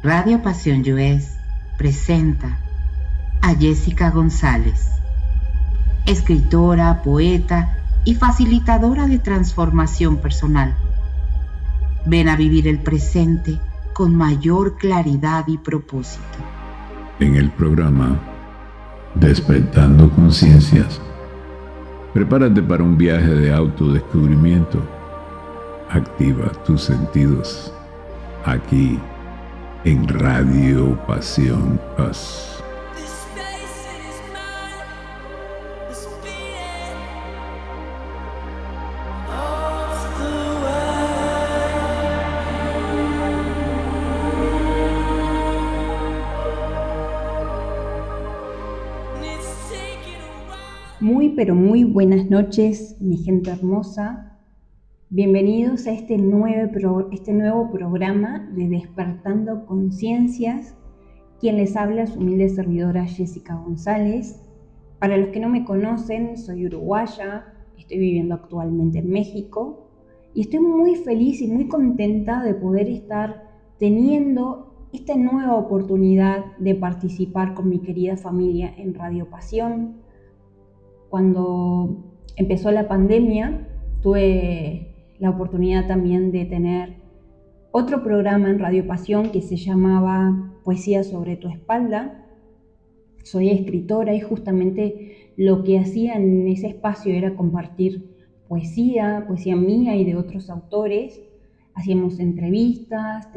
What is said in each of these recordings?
Radio Pasión US presenta a Jessica González, escritora, poeta y facilitadora de transformación personal. Ven a vivir el presente con mayor claridad y propósito. En el programa Despertando Conciencias, prepárate para un viaje de autodescubrimiento. Activa tus sentidos aquí en Radio Pasión US. Pero muy buenas noches, mi gente hermosa. Bienvenidos a este nuevo programa de Despertando Conciencias. Quien les habla, su humilde servidora Jessica González. Para los que no me conocen, soy uruguaya, estoy viviendo actualmente en México y estoy muy feliz y muy contenta de poder estar teniendo esta nueva oportunidad de participar con mi querida familia en Radio Pasión. Cuando empezó la pandemia, tuve la oportunidad también de tener otro programa en Radio Pasión que se llamaba Poesía sobre tu espalda. Soy escritora y justamente lo que hacía en ese espacio era compartir poesía mía y de otros autores. Hacíamos entrevistas,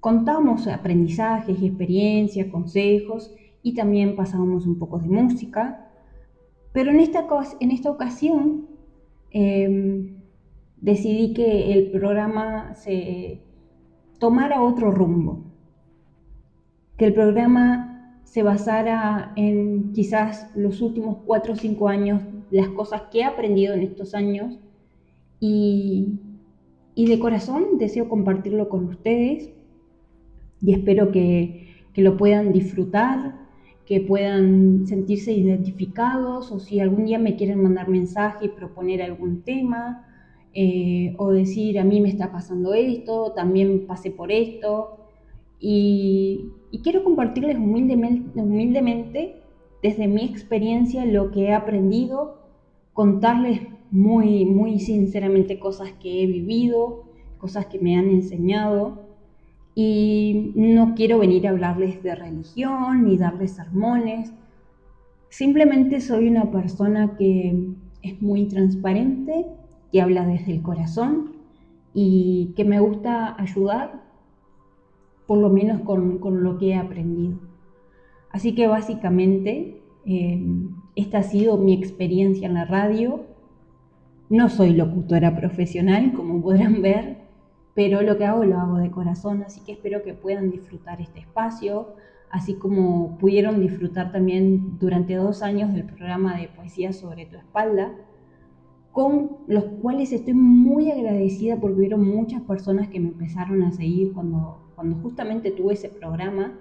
contábamos aprendizajes y experiencias, consejos, y también pasábamos un poco de música, pero en esta ocasión decidí que el programa se tomara otro rumbo, que el programa se basara en quizás los últimos 4 o 5 años, las cosas que he aprendido en estos años, y de corazón deseo compartirlo con ustedes y espero que lo puedan disfrutar, que puedan sentirse identificados, o si algún día me quieren mandar mensaje y proponer algún tema, o decir a mí me está pasando esto, también pasé por esto, y quiero compartirles humildemente desde mi experiencia lo que he aprendido, contarles muy, muy sinceramente cosas que he vivido, cosas que me han enseñado. Y no quiero venir a hablarles de religión ni darles sermones. Simplemente soy una persona que es muy transparente, que habla desde el corazón y que me gusta ayudar, por lo menos con lo que he aprendido. Así que básicamente esta ha sido mi experiencia en la radio. No soy locutora profesional, como podrán ver, pero lo que hago lo hago de corazón, así que espero que puedan disfrutar este espacio, así como pudieron disfrutar también durante 2 años del programa de Poesía sobre tu espalda, con los cuales estoy muy agradecida porque hubieron muchas personas que me empezaron a seguir cuando justamente tuve ese programa,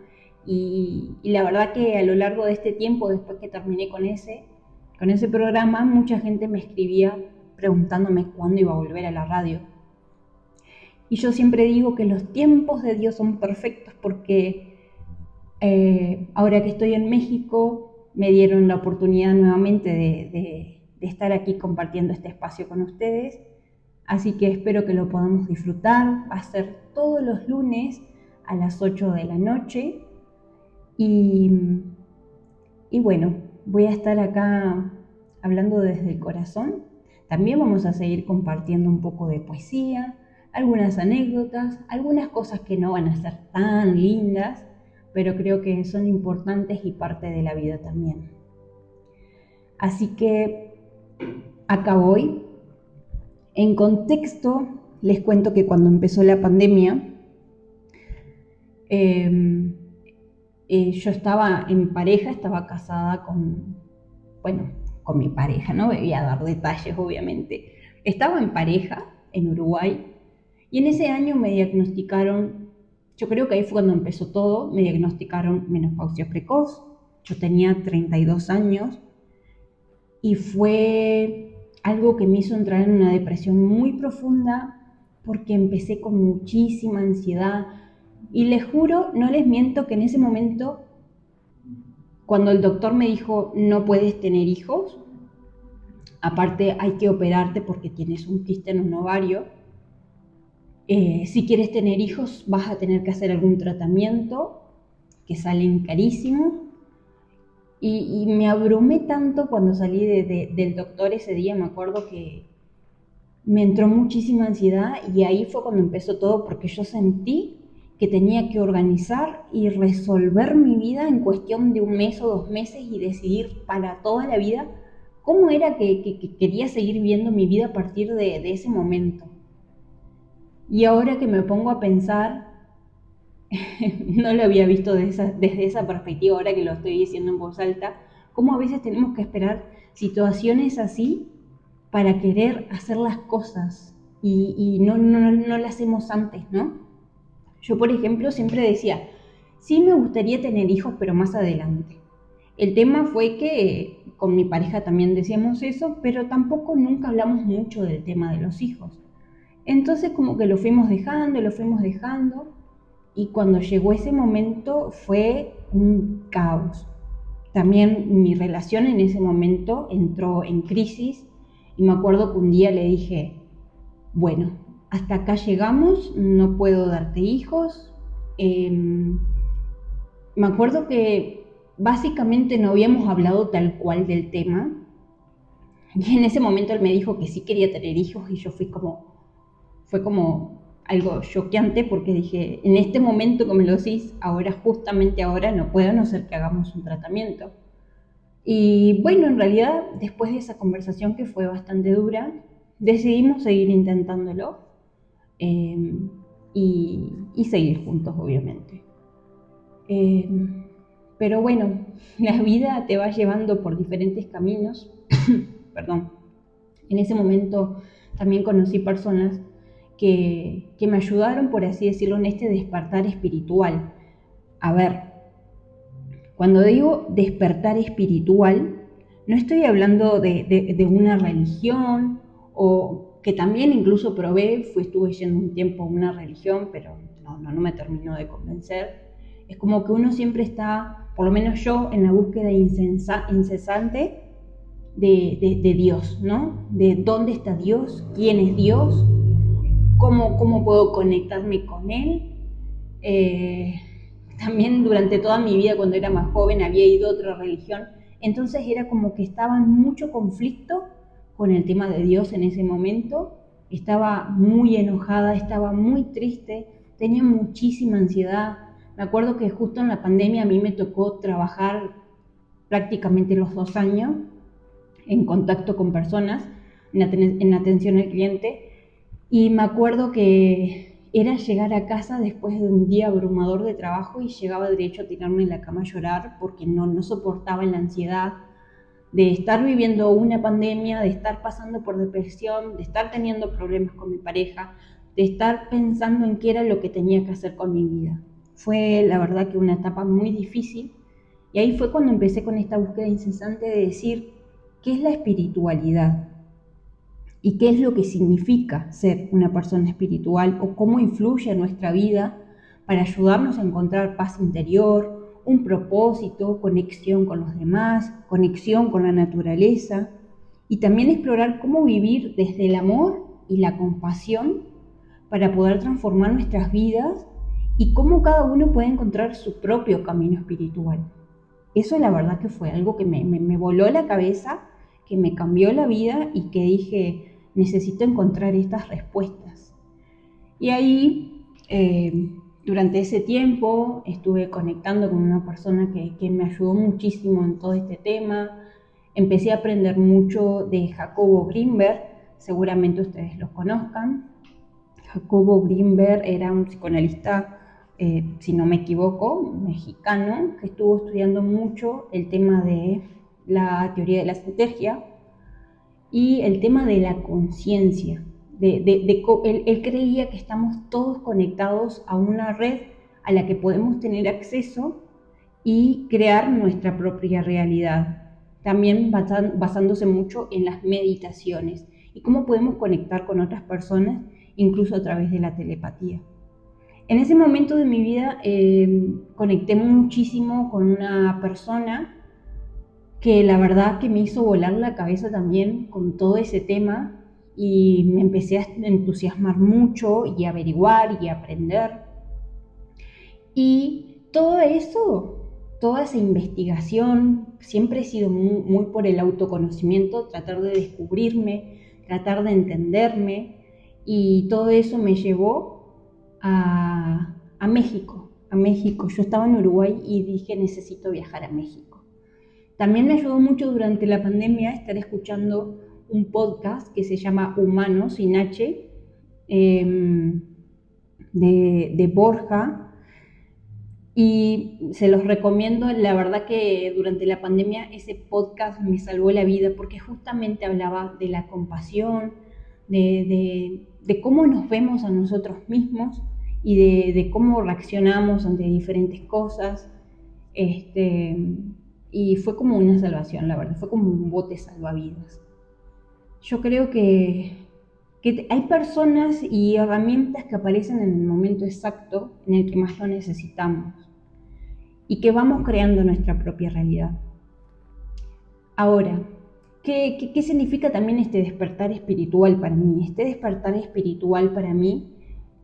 y la verdad que a lo largo de este tiempo, después que terminé con ese programa, mucha gente me escribía preguntándome cuándo iba a volver a la radio. Y yo siempre digo que los tiempos de Dios son perfectos porque ahora que estoy en México me dieron la oportunidad nuevamente de estar aquí compartiendo este espacio con ustedes. Así que espero que lo podamos disfrutar. Va a ser todos los lunes a las 8 de la noche. Y bueno, voy a estar acá hablando desde el corazón. También vamos a seguir compartiendo un poco de poesía, algunas anécdotas, algunas cosas que no van a ser tan lindas, pero creo que son importantes y parte de la vida también. Así que acá voy. En contexto, les cuento que cuando empezó la pandemia, yo estaba en pareja, estaba casada con mi pareja, no voy a dar detalles obviamente. Estaba en pareja en Uruguay. Y en ese año me diagnosticaron, yo creo que ahí fue cuando empezó todo, me diagnosticaron menopausia precoz. Yo tenía 32 años y fue algo que me hizo entrar en una depresión muy profunda porque empecé con muchísima ansiedad. Y les juro, no les miento, que en ese momento, cuando el doctor me dijo no puedes tener hijos, aparte hay que operarte porque tienes un quiste en un ovario, si quieres tener hijos vas a tener que hacer algún tratamiento que salen carísimos. Y me abrumé tanto cuando salí del doctor ese día. Me acuerdo que me entró muchísima ansiedad y ahí fue cuando empezó todo, porque yo sentí que tenía que organizar y resolver mi vida en cuestión de 1 mes o 2 meses y decidir para toda la vida cómo era que quería seguir viendo mi vida a partir de ese momento. Y ahora que me pongo a pensar, no lo había visto desde esa perspectiva, ahora que lo estoy diciendo en voz alta, cómo a veces tenemos que esperar situaciones así para querer hacer las cosas y no las hacemos antes, ¿no? Yo, por ejemplo, siempre decía, sí me gustaría tener hijos, pero más adelante. El tema fue que con mi pareja también decíamos eso, pero tampoco nunca hablamos mucho del tema de los hijos. Entonces como que lo fuimos dejando, y cuando llegó ese momento fue un caos. También mi relación en ese momento entró en crisis y me acuerdo que un día le dije, bueno, hasta acá llegamos, no puedo darte hijos. Me acuerdo que básicamente no habíamos hablado tal cual del tema y en ese momento él me dijo que sí quería tener hijos y yo fue como algo choqueante, porque dije, en este momento que me lo decís, justamente ahora, no puedo, a no ser que hagamos un tratamiento. Y bueno, en realidad, después de esa conversación que fue bastante dura, decidimos seguir intentándolo y seguir juntos, obviamente. Pero bueno, la vida te va llevando por diferentes caminos. Perdón. En ese momento también conocí personas que me ayudaron, por así decirlo, en este despertar espiritual. A ver, cuando digo despertar espiritual, no estoy hablando de una religión, o que también incluso estuve yendo un tiempo a una religión, pero no me terminó de convencer. Es como que uno siempre está, por lo menos yo, en la búsqueda incesante de Dios, ¿no? De dónde está Dios, quién es Dios, cómo puedo conectarme con Él. También durante toda mi vida, cuando era más joven, había ido a otra religión, entonces era como que estaba en mucho conflicto con el tema de Dios en ese momento. Estaba muy enojada, estaba muy triste, tenía muchísima ansiedad. Me acuerdo que justo en la pandemia a mí me tocó trabajar prácticamente los 2 años en contacto con personas, en atención al cliente, y me acuerdo que era llegar a casa después de un día abrumador de trabajo y llegaba derecho a tirarme en la cama a llorar porque no soportaba la ansiedad de estar viviendo una pandemia, de estar pasando por depresión, de estar teniendo problemas con mi pareja, de estar pensando en qué era lo que tenía que hacer con mi vida. Fue la verdad que una etapa muy difícil, y ahí fue cuando empecé con esta búsqueda incesante de decir qué es la espiritualidad y qué es lo que significa ser una persona espiritual, o cómo influye en nuestra vida para ayudarnos a encontrar paz interior, un propósito, conexión con los demás, conexión con la naturaleza, y también explorar cómo vivir desde el amor y la compasión para poder transformar nuestras vidas, y cómo cada uno puede encontrar su propio camino espiritual. Eso la verdad que fue algo que me voló la cabeza, que me cambió la vida y que dije, necesito encontrar estas respuestas. Y ahí, durante ese tiempo, estuve conectando con una persona que me ayudó muchísimo en todo este tema. Empecé a aprender mucho de Jacobo Grinberg, seguramente ustedes los conozcan. Jacobo Grinberg era un psicoanalista, si no me equivoco, mexicano, que estuvo estudiando mucho el tema de la teoría de la sinergia y el tema de la conciencia. Él creía que estamos todos conectados a una red a la que podemos tener acceso y crear nuestra propia realidad. También basándose mucho en las meditaciones y cómo podemos conectar con otras personas incluso a través de la telepatía. En ese momento de mi vida conecté muchísimo con una persona que la verdad que me hizo volar la cabeza también con todo ese tema, y me empecé a entusiasmar mucho y a averiguar y a aprender. Y todo eso, toda esa investigación, siempre he sido muy por el autoconocimiento, tratar de descubrirme, tratar de entenderme, y todo eso me llevó a México. Yo estaba en Uruguay y dije, necesito viajar a México. También me ayudó mucho durante la pandemia estar escuchando un podcast que se llama Humanos, sin H, de Borja, y se los recomiendo. La verdad que durante la pandemia ese podcast me salvó la vida, porque justamente hablaba de la compasión, de cómo nos vemos a nosotros mismos y de cómo reaccionamos ante diferentes cosas. Y fue como una salvación, la verdad, fue como un bote salvavidas. Yo creo que hay personas y herramientas que aparecen en el momento exacto en el que más lo necesitamos, y que vamos creando nuestra propia realidad. Ahora, ¿qué significa también este despertar espiritual para mí? Este despertar espiritual para mí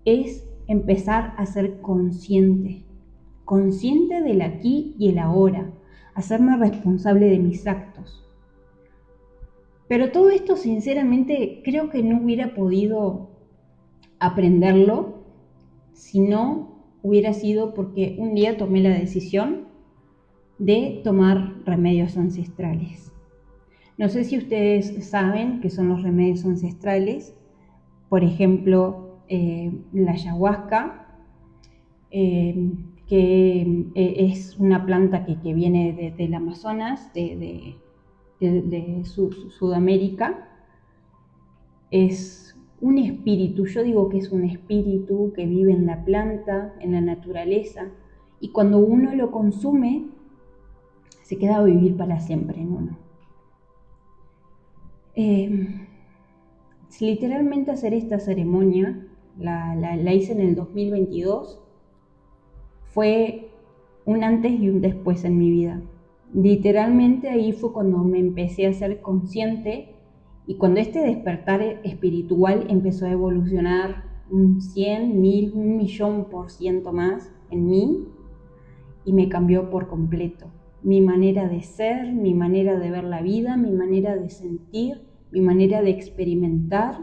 es empezar a ser consciente del aquí y el ahora, hacerme responsable de mis actos. Pero todo esto, sinceramente, creo que no hubiera podido aprenderlo si no hubiera sido porque un día tomé la decisión de tomar remedios ancestrales. No sé si ustedes saben qué son los remedios ancestrales. Por ejemplo, la ayahuasca, que es una planta que viene del Amazonas, de Sudamérica. Es un espíritu, yo digo que es un espíritu que vive en la planta, en la naturaleza, y cuando uno lo consume, se queda a vivir para siempre en uno. Literalmente hacer esta ceremonia, la hice en el 2022, fue un antes y un después en mi vida. Literalmente ahí fue cuando me empecé a ser consciente, y cuando este despertar espiritual empezó a evolucionar un 100, 1000, 1.000.000% más en mí, y me cambió por completo mi manera de ser, mi manera de ver la vida, mi manera de sentir, mi manera de experimentar,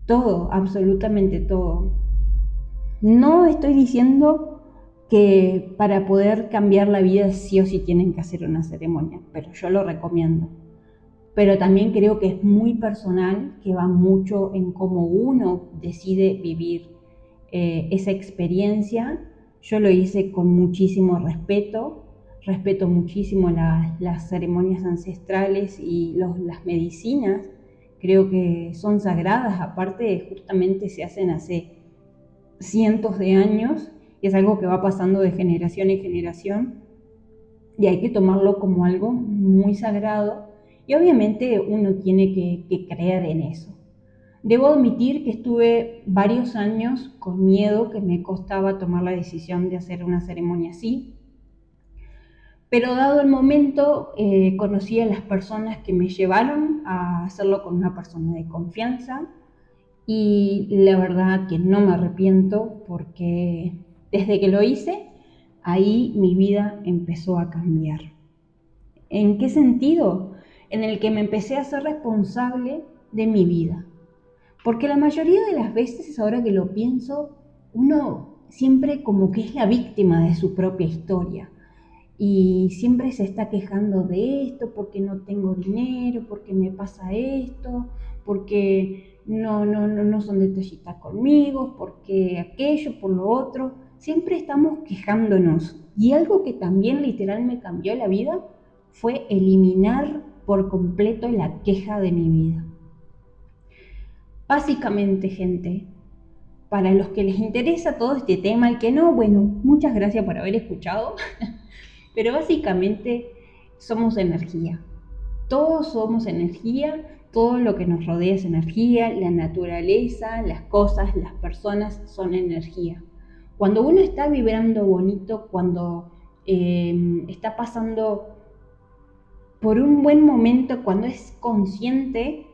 todo, absolutamente todo. No estoy diciendo que para poder cambiar la vida sí o sí tienen que hacer una ceremonia, pero yo lo recomiendo. Pero también creo que es muy personal, que va mucho en cómo uno decide vivir esa experiencia. Yo lo hice con muchísimo respeto muchísimo las ceremonias ancestrales y las medicinas. Creo que son sagradas, aparte justamente se hacen hace cientos de años, y es algo que va pasando de generación en generación, y hay que tomarlo como algo muy sagrado, y obviamente uno tiene que creer en eso. Debo admitir que estuve varios años con miedo, que me costaba tomar la decisión de hacer una ceremonia así, pero dado el momento conocí a las personas que me llevaron a hacerlo con una persona de confianza, y la verdad que no me arrepiento, porque desde que lo hice, ahí mi vida empezó a cambiar. ¿En qué sentido? En el que me empecé a ser responsable de mi vida. Porque la mayoría de las veces, ahora que lo pienso, uno siempre como que es la víctima de su propia historia. Y siempre se está quejando de esto, porque no tengo dinero, porque me pasa esto, porque no son detallistas conmigo, porque aquello, por lo otro. Siempre estamos quejándonos. Y algo que también literal me cambió la vida fue eliminar por completo la queja de mi vida. Básicamente, gente, para los que les interesa todo este tema, el que no, bueno, muchas gracias por haber escuchado. Pero básicamente somos energía. Todos somos energía, Todo lo que nos rodea es energía, la naturaleza, las cosas, las personas son energía. Cuando uno está vibrando bonito, cuando está pasando por un buen momento, cuando es consciente,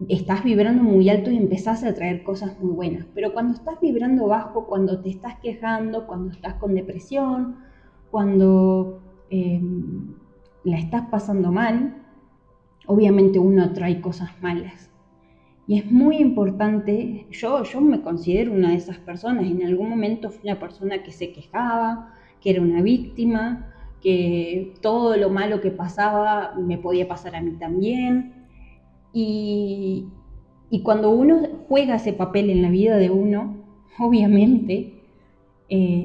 estás vibrando muy alto y empezás a traer cosas muy buenas. Pero cuando estás vibrando bajo, cuando te estás quejando, cuando estás con depresión, cuando la estás pasando mal, obviamente uno trae cosas malas. Y es muy importante, yo me considero una de esas personas. En algún momento fui una persona que se quejaba, que era una víctima, que todo lo malo que pasaba me podía pasar a mí también. Y cuando uno juega ese papel en la vida de uno, obviamente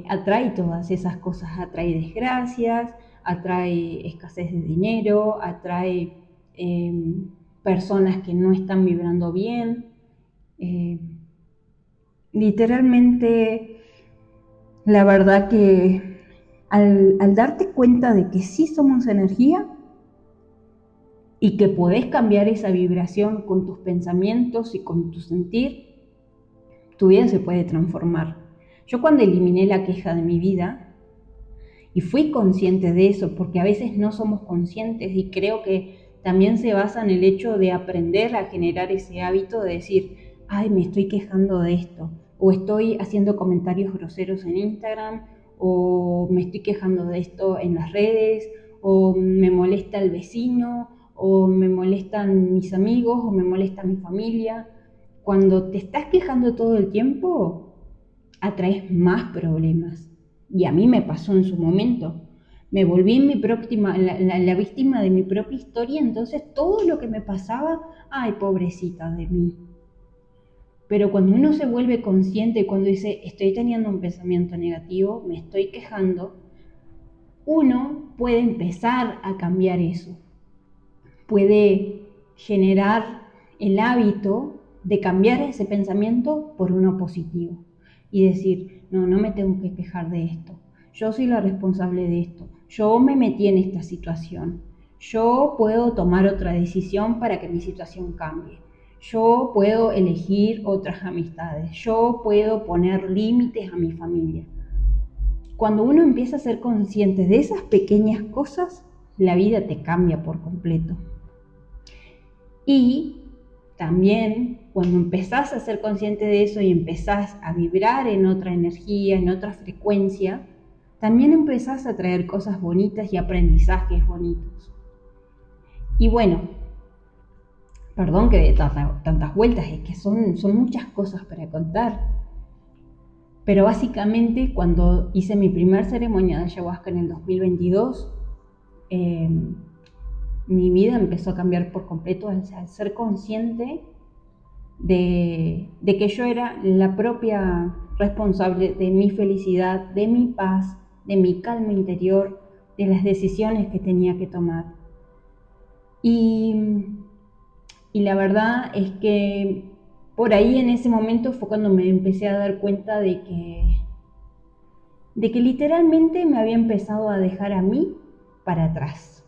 atrae todas esas cosas, atrae desgracias, atrae escasez de dinero, atrae personas que no están vibrando bien. Literalmente, la verdad que al darte cuenta de que sí somos energía y que podés cambiar esa vibración con tus pensamientos y con tu sentir, tu vida se puede transformar. Yo cuando eliminé la queja de mi vida y fui consciente de eso, porque a veces no somos conscientes, y creo que también se basa en el hecho de aprender a generar ese hábito de decir, ay, me estoy quejando de esto, o estoy haciendo comentarios groseros en Instagram, o me estoy quejando de esto en las redes, o me molesta el vecino, o me molestan mis amigos, o me molesta mi familia. Cuando te estás quejando todo el tiempo, atraes más problemas. Y a mí me pasó en su momento. Me volví la víctima de mi propia historia, entonces todo lo que me pasaba, ay, pobrecita de mí. Pero cuando uno se vuelve consciente, cuando dice, estoy teniendo un pensamiento negativo, me estoy quejando, uno puede empezar a cambiar eso. Puede generar el hábito de cambiar ese pensamiento por uno positivo. Y decir, no me tengo que quejar de esto. Yo soy la responsable de esto. Yo me metí en esta situación. Yo puedo tomar otra decisión para que mi situación cambie. Yo puedo elegir otras amistades. Yo puedo poner límites a mi familia. Cuando uno empieza a ser consciente de esas pequeñas cosas, la vida te cambia por completo. Y también cuando empezás a ser consciente de eso y empezás a vibrar en otra energía, en otra frecuencia, también empezás a traer cosas bonitas y aprendizajes bonitos. Y bueno, perdón que de tantas vueltas, es que son muchas cosas para contar. Pero básicamente cuando hice mi primer ceremonia de ayahuasca en el 2022, mi vida empezó a cambiar por completo al ser consciente de que yo era la propia responsable de mi felicidad, de mi paz, de mi calma interior, de las decisiones que tenía que tomar. Y la verdad es que por ahí en ese momento fue cuando me empecé a dar cuenta de que literalmente me había empezado a dejar a mí para atrás.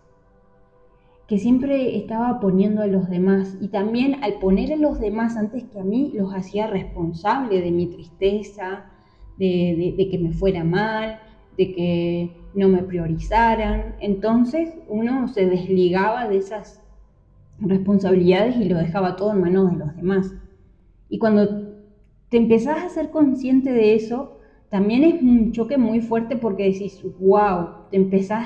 Que siempre estaba poniendo a los demás, y también al poner a los demás antes que a mí, los hacía responsable de mi tristeza, de que me fuera mal, de que no me priorizaran. Entonces uno se desligaba de esas responsabilidades y lo dejaba todo en manos de los demás. Y cuando te empezás a ser consciente de eso, también es un choque muy fuerte, porque decís, wow, empieza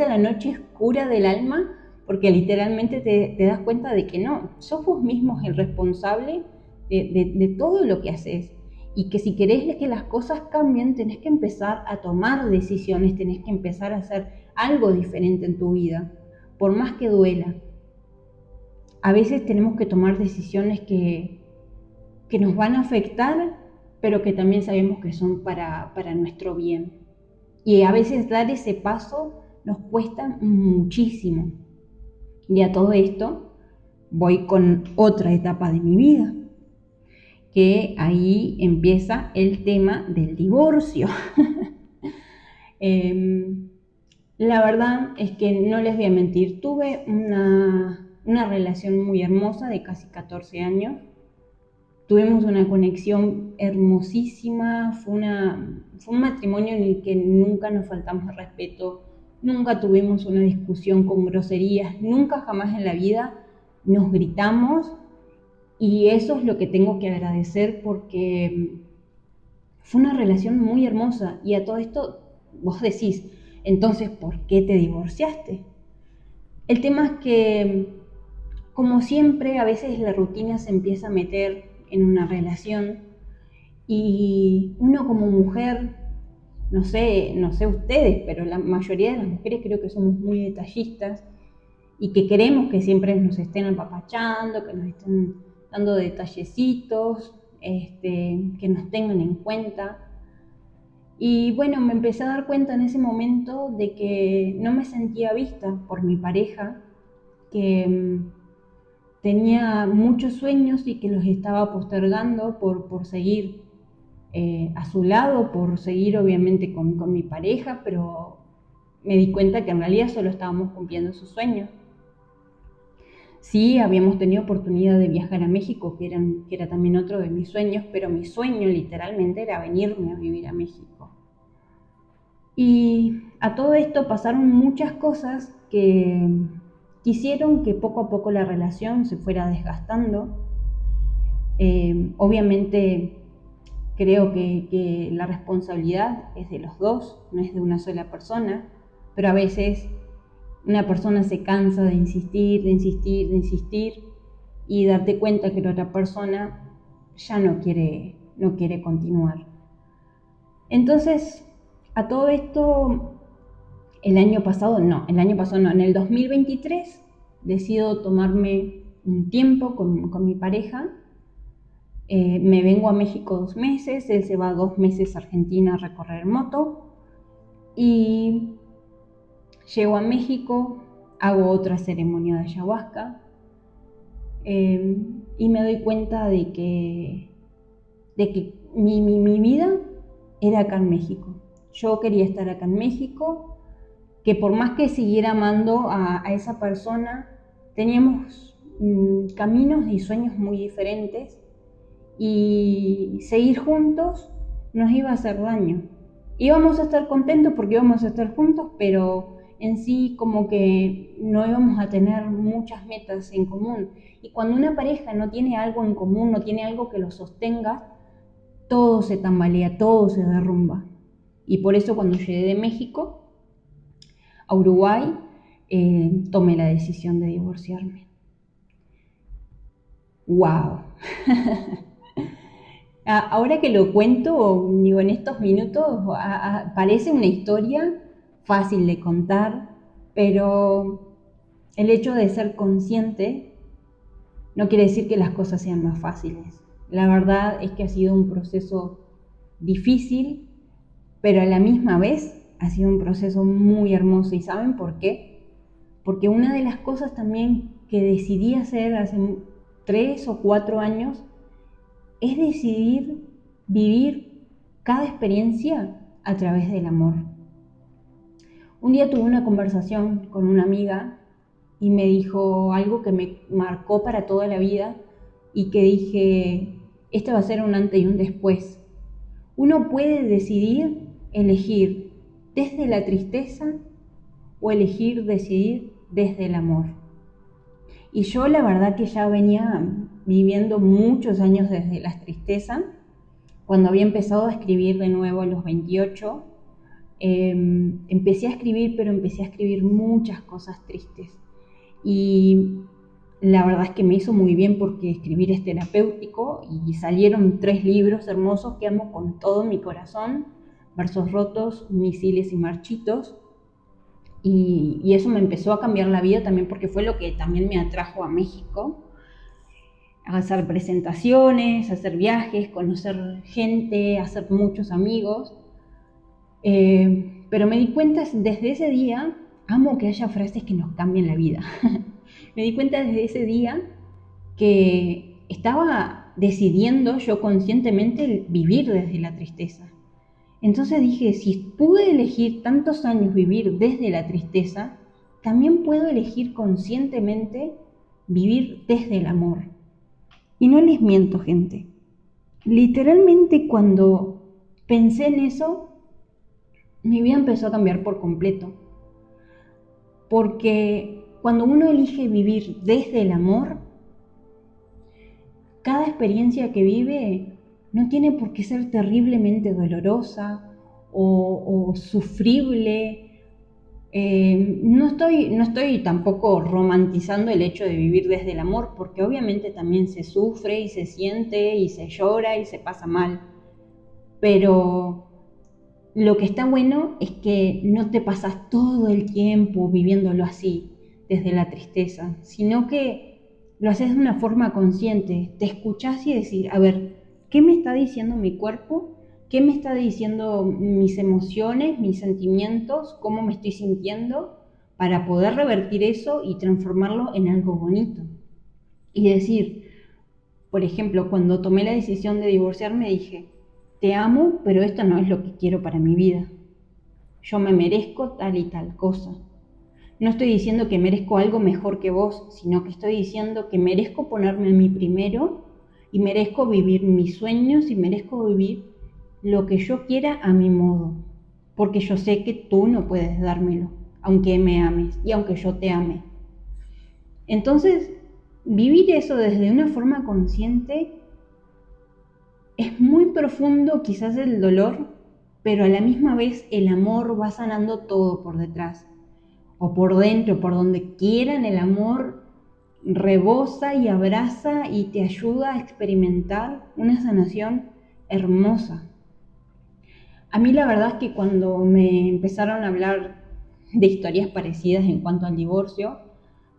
la noche oscura del alma, porque literalmente te das cuenta de que no, sos vos mismos el responsable de todo lo que haces, y que si querés que las cosas cambien, tenés que empezar a tomar decisiones, tenés que empezar a hacer algo diferente en tu vida, por más que duela. A veces tenemos que tomar decisiones que nos van a afectar, pero que también sabemos que son para nuestro bien. Y a veces dar ese paso nos cuesta muchísimo. Y a todo esto voy con otra etapa de mi vida, que ahí empieza el tema del divorcio. La verdad es que no les voy a mentir, tuve una una relación muy hermosa de casi 14 años. Tuvimos una conexión hermosísima, fue un matrimonio en el que nunca nos faltamos al respeto, nunca tuvimos una discusión con groserías, nunca jamás en la vida nos gritamos, y eso es lo que tengo que agradecer porque fue una relación muy hermosa. Y a todo esto vos decís, entonces, ¿por qué te divorciaste? El tema es que, como siempre, a veces la rutina se empieza a meter en una relación y uno como mujer, no sé ustedes, pero la mayoría de las mujeres creo que somos muy detallistas y que queremos que siempre nos estén apapachando, que nos estén dando detallecitos, que nos tengan en cuenta. Y bueno, me empecé a dar cuenta en ese momento de que no me sentía vista por mi pareja, que tenía muchos sueños y que los estaba postergando por seguir a su lado, por seguir obviamente con mi pareja, pero me di cuenta que en realidad solo estábamos cumpliendo sus sueños. Sí, habíamos tenido oportunidad de viajar a México, que era también otro de mis sueños, pero mi sueño literalmente era venirme a vivir a México. Y a todo esto pasaron muchas cosas que hicieron que poco a poco la relación se fuera desgastando. Obviamente creo que la responsabilidad es de los dos, no es de una sola persona, pero a veces una persona se cansa de insistir y darte cuenta que la otra persona ya no quiere continuar. Entonces, a todo esto, en el 2023 decido tomarme un tiempo con mi pareja. Me vengo a México 2 meses, él se va 2 meses a Argentina a recorrer moto y llego a México, hago otra ceremonia de ayahuasca y me doy cuenta de que mi vida era acá en México. Yo quería estar acá en México, que por más que siguiera amando a esa persona, teníamos caminos y sueños muy diferentes y seguir juntos nos iba a hacer daño. Íbamos a estar contentos porque íbamos a estar juntos, pero en sí como que no íbamos a tener muchas metas en común. Y cuando una pareja no tiene algo en común, no tiene algo que lo sostenga, todo se tambalea, todo se derrumba. Y por eso cuando llegué de México a Uruguay, tomé la decisión de divorciarme. ¡Wow! Ahora que lo cuento, digo, en estos minutos, parece una historia fácil de contar, pero el hecho de ser consciente no quiere decir que las cosas sean más fáciles. La verdad es que ha sido un proceso difícil, pero a la misma vez ha sido un proceso muy hermoso. ¿Y saben por qué? Porque una de las cosas también que decidí hacer hace 3 o 4 años es decidir vivir cada experiencia a través del amor. Un día tuve una conversación con una amiga y me dijo algo que me marcó para toda la vida y que dije, este va a ser un antes y un después. Uno puede decidir elegir desde la tristeza o elegir decidir desde el amor. Y yo la verdad que ya venía viviendo muchos años desde la tristeza. Cuando había empezado a escribir de nuevo a los 28, empecé a escribir, pero empecé a escribir muchas cosas tristes. Y la verdad es que me hizo muy bien porque escribir es terapéutico y salieron 3 libros hermosos que amo con todo mi corazón: Versos rotos, Misiles y marchitos. Y eso me empezó a cambiar la vida también porque fue lo que también me atrajo a México. A hacer presentaciones, a hacer viajes, conocer gente, hacer muchos amigos. Pero me di cuenta desde ese día, amo que haya frases que nos cambien la vida. Me di cuenta desde ese día que estaba decidiendo yo conscientemente vivir desde la tristeza. Entonces dije, si pude elegir tantos años vivir desde la tristeza, también puedo elegir conscientemente vivir desde el amor. Y no les miento, gente. Literalmente cuando pensé en eso, mi vida empezó a cambiar por completo. Porque cuando uno elige vivir desde el amor, cada experiencia que vive no tiene por qué ser terriblemente dolorosa o sufrible. No estoy tampoco romantizando el hecho de vivir desde el amor, porque obviamente también se sufre y se siente y se llora y se pasa mal. Pero lo que está bueno es que no te pasas todo el tiempo viviéndolo así, desde la tristeza, sino que lo haces de una forma consciente. Te escuchás y decís, a ver, ¿qué me está diciendo mi cuerpo? ¿Qué me está diciendo mis emociones, mis sentimientos? ¿Cómo me estoy sintiendo? Para poder revertir eso y transformarlo en algo bonito. Y decir, por ejemplo, cuando tomé la decisión de divorciarme, dije, te amo, pero esto no es lo que quiero para mi vida. Yo me merezco tal y tal cosa. No estoy diciendo que merezco algo mejor que vos, sino que estoy diciendo que merezco ponerme a mí primero y merezco vivir mis sueños y merezco vivir lo que yo quiera a mi modo, porque yo sé que tú no puedes dármelo, aunque me ames y aunque yo te ame. Entonces, vivir eso desde una forma consciente es muy profundo, quizás el dolor, pero a la misma vez el amor va sanando todo por detrás, o por dentro, por donde quieran. El amor rebosa y abraza y te ayuda a experimentar una sanación hermosa. A mí la verdad es que cuando me empezaron a hablar de historias parecidas en cuanto al divorcio,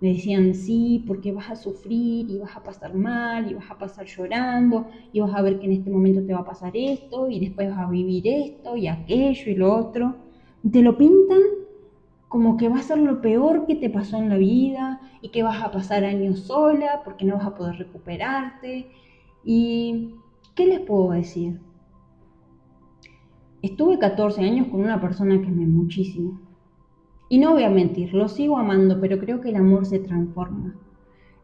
me decían, sí, porque vas a sufrir y vas a pasar mal y vas a pasar llorando y vas a ver que en este momento te va a pasar esto y después vas a vivir esto y aquello y lo otro. Y te lo pintan como que va a ser lo peor que te pasó en la vida y que vas a pasar años sola porque no vas a poder recuperarte. ¿Y qué les puedo decir? Estuve 14 años con una persona que amé muchísimo. Y no voy a mentir, lo sigo amando, pero creo que el amor se transforma.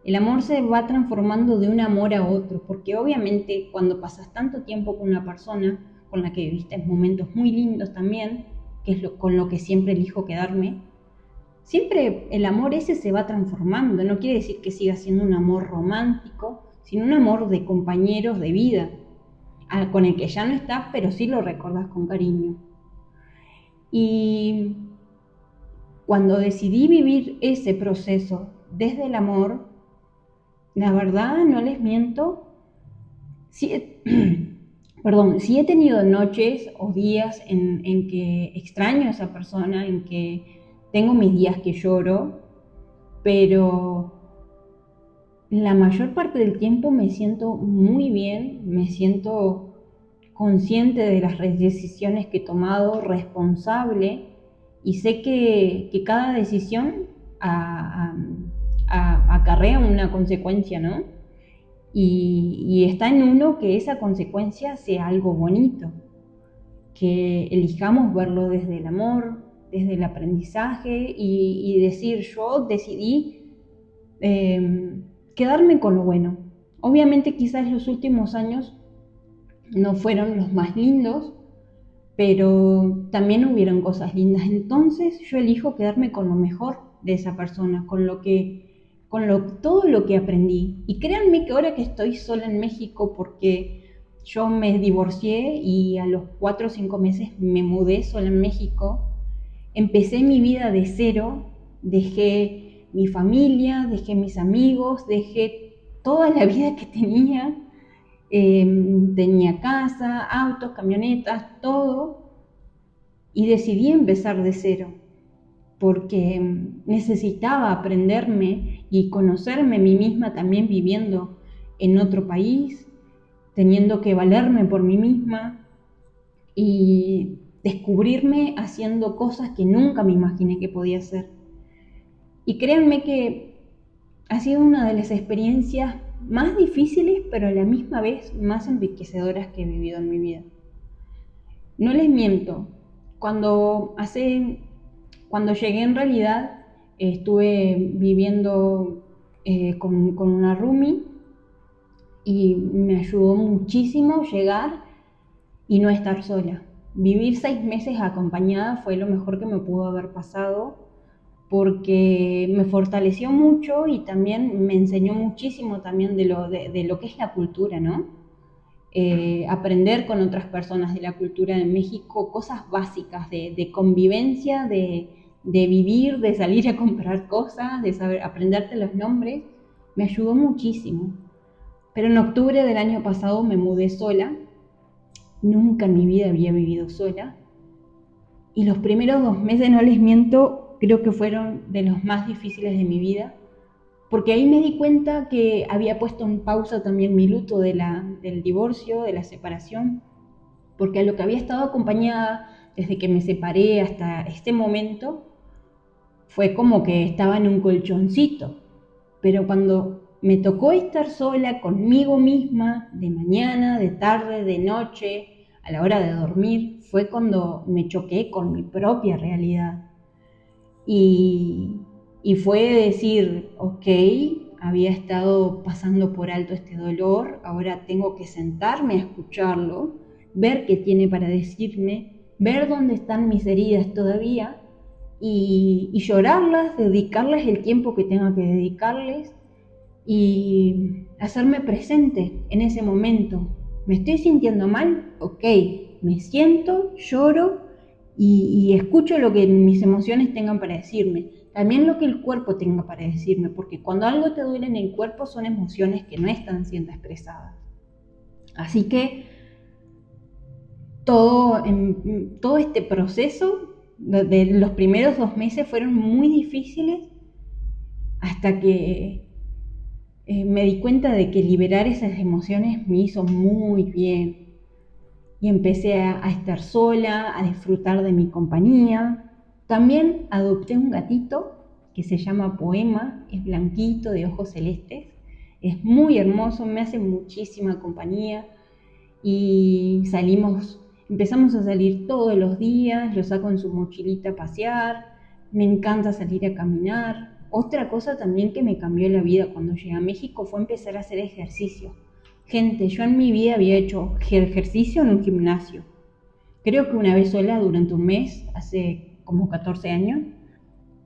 El amor se va transformando de un amor a otro, porque obviamente cuando pasas tanto tiempo con una persona con la que viviste momentos muy lindos también, que es con lo que siempre elijo quedarme, siempre el amor ese se va transformando. No quiere decir que siga siendo un amor romántico, sino un amor de compañeros de vida, con el que ya no estás, pero sí lo recordás con cariño. Y cuando decidí vivir ese proceso desde el amor, la verdad, no les miento, sí he tenido noches o días en que extraño a esa persona, en que tengo mis días que lloro, pero la mayor parte del tiempo me siento muy bien, me siento consciente de las decisiones que he tomado, responsable, y sé que cada decisión acarrea una consecuencia, ¿no? Y está en uno que esa consecuencia sea algo bonito, que elijamos verlo desde el amor, desde el aprendizaje y decir, yo decidí quedarme con lo bueno. Obviamente quizás los últimos años no fueron los más lindos, pero también hubieron cosas lindas. Entonces yo elijo quedarme con lo mejor de esa persona, todo lo que aprendí. Y créanme que ahora que estoy sola en México, porque yo me divorcié y a los 4 o 5 meses me mudé sola en México, empecé mi vida de cero, dejé mi familia, dejé mis amigos, dejé toda la vida que tenía. Tenía casa, autos, camionetas, todo, y decidí empezar de cero porque necesitaba aprenderme y conocerme a mí misma también viviendo en otro país, teniendo que valerme por mí misma y descubrirme haciendo cosas que nunca me imaginé que podía hacer. Y créanme que ha sido una de las experiencias más difíciles, pero a la misma vez más enriquecedoras que he vivido en mi vida. No les miento, cuando llegué en realidad estuve viviendo con una roomie, y me ayudó muchísimo llegar y no estar sola. Vivir 6 meses acompañada fue lo mejor que me pudo haber pasado, porque me fortaleció mucho y también me enseñó muchísimo también de lo que es la cultura, ¿no? Aprender con otras personas de la cultura de México, cosas básicas de convivencia, de vivir, de salir a comprar cosas, de saber aprenderte los nombres, me ayudó muchísimo. Pero en octubre del año pasado me mudé sola. Nunca en mi vida había vivido sola. Y los primeros 2 meses, no les miento, creo que fueron de los más difíciles de mi vida, porque ahí me di cuenta que había puesto en pausa también mi luto del divorcio, de la separación, porque a lo que había estado acompañada desde que me separé hasta este momento fue como que estaba en un colchoncito. Pero cuando me tocó estar sola conmigo misma, de mañana, de tarde, de noche, a la hora de dormir, fue cuando me choqué con mi propia realidad. Y fue decir, ok, había estado pasando por alto este dolor, ahora tengo que sentarme a escucharlo, ver qué tiene para decirme, ver dónde están mis heridas todavía y llorarlas, dedicarles el tiempo que tenga que dedicarles y hacerme presente en ese momento. ¿Me estoy sintiendo mal? Ok, me siento, lloro y escucho lo que mis emociones tengan para decirme. También lo que el cuerpo tenga para decirme, porque cuando algo te duele en el cuerpo son emociones que no están siendo expresadas. Así que todo este proceso de los primeros 2 meses fueron muy difíciles, hasta que me di cuenta de que liberar esas emociones me hizo muy bien. Y empecé a estar sola, a disfrutar de mi compañía. También adopté un gatito que se llama Poema, es blanquito, de ojos celestes. Es muy hermoso, me hace muchísima compañía. Y empezamos a salir todos los días, lo saco en su mochilita a pasear. Me encanta salir a caminar. Otra cosa también que me cambió la vida cuando llegué a México fue empezar a hacer ejercicio. Gente, yo en mi vida había hecho ejercicio en un gimnasio. Creo que una vez sola durante un mes, hace como 14 años,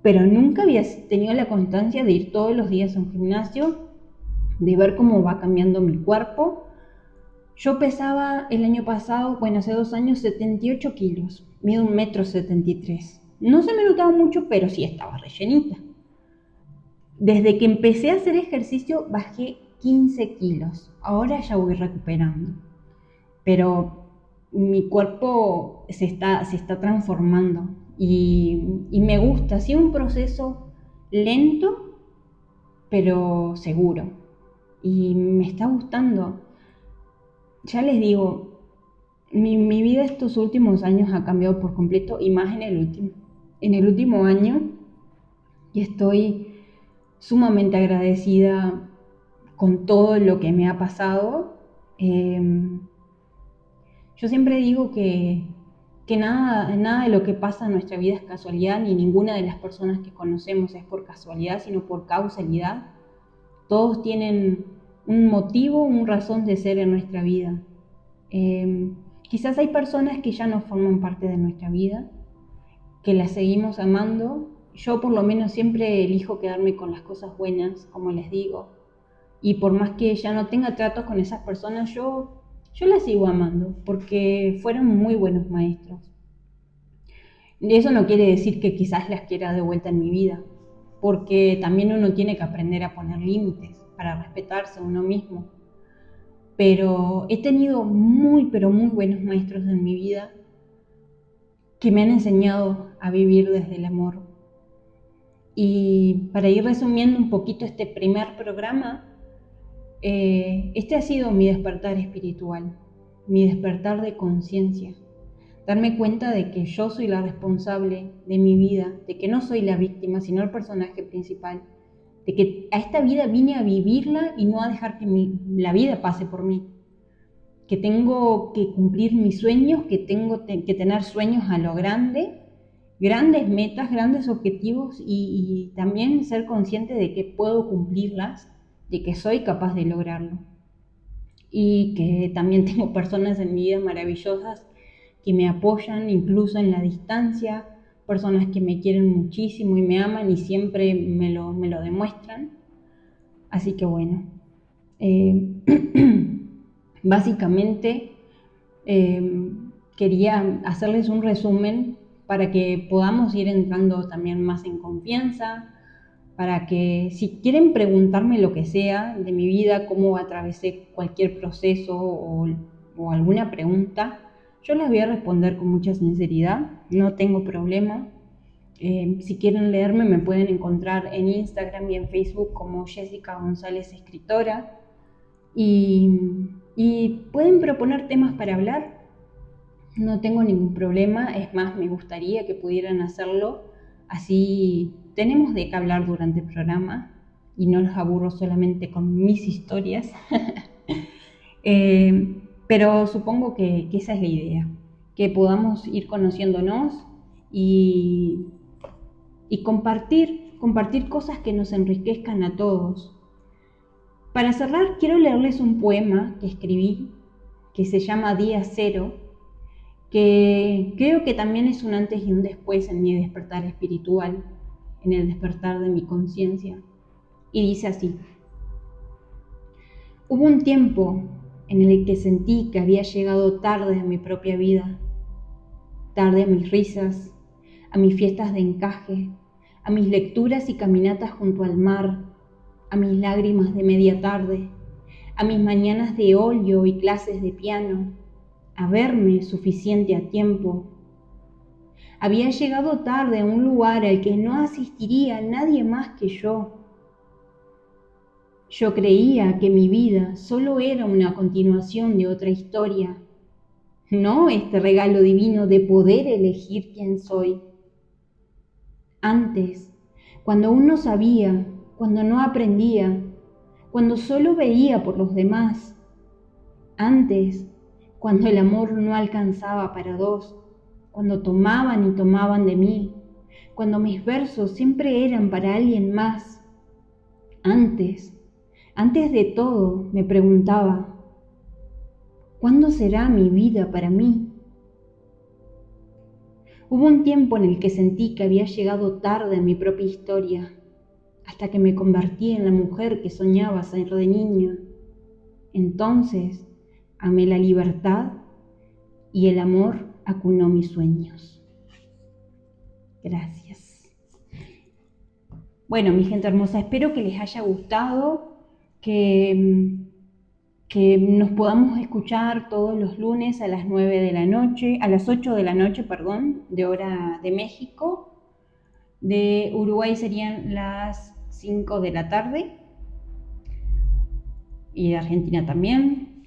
pero nunca había tenido la constancia de ir todos los días a un gimnasio, de ver cómo va cambiando mi cuerpo. Yo pesaba el año pasado, hace 2 años, 78 kilos, mido 1,73 m. No se me notaba mucho, pero sí estaba rellenita. Desde que empecé a hacer ejercicio bajé 15 kilos. Ahora ya voy recuperando. Pero mi cuerpo se está transformando y me gusta. Ha sido un proceso lento, pero seguro. Y me está gustando. Ya les digo, mi vida estos últimos años ha cambiado por completo, y más en el último año. Y estoy sumamente agradecida con todo lo que me ha pasado. Yo siempre digo que nada de lo que pasa en nuestra vida es casualidad, ni ninguna de las personas que conocemos es por casualidad, sino por causalidad. Todos tienen un motivo, una razón de ser en nuestra vida. Quizás hay personas que ya no forman parte de nuestra vida, que las seguimos amando. Yo por lo menos siempre elijo quedarme con las cosas buenas, como les digo. Y por más que ya no tenga tratos con esas personas, yo las sigo amando, porque fueron muy buenos maestros. Eso no quiere decir que quizás las quiera de vuelta en mi vida, porque también uno tiene que aprender a poner límites para respetarse a uno mismo. Pero he tenido muy, pero muy buenos maestros en mi vida que me han enseñado a vivir desde el amor. Y para ir resumiendo un poquito este primer programa, este ha sido mi despertar espiritual, mi despertar de conciencia. Darme cuenta de que yo soy la responsable de mi vida, de que no soy la víctima, sino el personaje principal, de que a esta vida vine a vivirla y no a dejar que la vida pase por mí, que tengo que cumplir mis sueños, que tengo que tener sueños a lo grande grandes metas, grandes objetivos y también ser consciente de que puedo cumplirlas, de que soy capaz de lograrlo. Y que también tengo personas en mi vida maravillosas que me apoyan incluso en la distancia, personas que me quieren muchísimo y me aman y siempre me lo demuestran. Así que bueno, básicamente quería hacerles un resumen para que podamos ir entrando también más en confianza, para que si quieren preguntarme lo que sea de mi vida, cómo atravesé cualquier proceso o alguna pregunta, yo les voy a responder con mucha sinceridad, no tengo problema. Si quieren leerme me pueden encontrar en Instagram y en Facebook como Jessica González Escritora y pueden proponer temas para hablar, no tengo ningún problema, es más, me gustaría que pudieran hacerlo, así tenemos de qué hablar durante el programa y no los aburro solamente con mis historias. Pero supongo que esa es la idea, que podamos ir conociéndonos y compartir cosas que nos enriquezcan a todos. Para cerrar, quiero leerles un poema que escribí, que se llama Día Cero, que creo que también es un antes y un después en mi despertar espiritual, en el despertar de mi conciencia. Y dice así: hubo un tiempo en el que sentí que había llegado tarde a mi propia vida, tarde a mis risas, a mis fiestas de encaje, a mis lecturas y caminatas junto al mar, a mis lágrimas de media tarde, a mis mañanas de óleo y clases de piano, a verme suficiente a tiempo. Había llegado tarde a un lugar al que no asistiría nadie más que yo. Yo creía que mi vida solo era una continuación de otra historia, no este regalo divino de poder elegir quién soy. Antes, cuando aún no sabía, cuando no aprendía, cuando solo veía por los demás. Antes, cuando el amor no alcanzaba para dos, cuando tomaban y tomaban de mí, cuando mis versos siempre eran para alguien más. Antes de todo, me preguntaba, ¿cuándo será mi vida para mí? Hubo un tiempo en el que sentí que había llegado tarde a mi propia historia, hasta que me convertí en la mujer que soñaba ser de niña. Entonces, amé la libertad y el amor acunó mis sueños. Gracias. Bueno, mi gente hermosa, espero que les haya gustado, que nos podamos escuchar todos los lunes a las 9 de la noche, a las 8 de la noche, de hora de México. De Uruguay serían las 5 de la tarde y de Argentina también.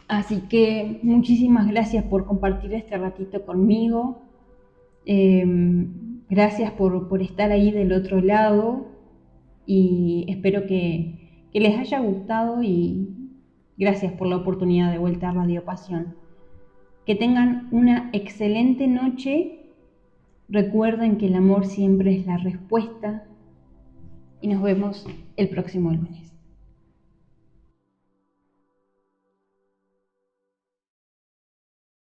Así que muchísimas gracias por compartir este ratito conmigo. Gracias por estar ahí del otro lado y espero que les haya gustado y gracias por la oportunidad de vuelta a Radio Pasión. Que tengan una excelente noche. Recuerden que el amor siempre es la respuesta y nos vemos el próximo lunes.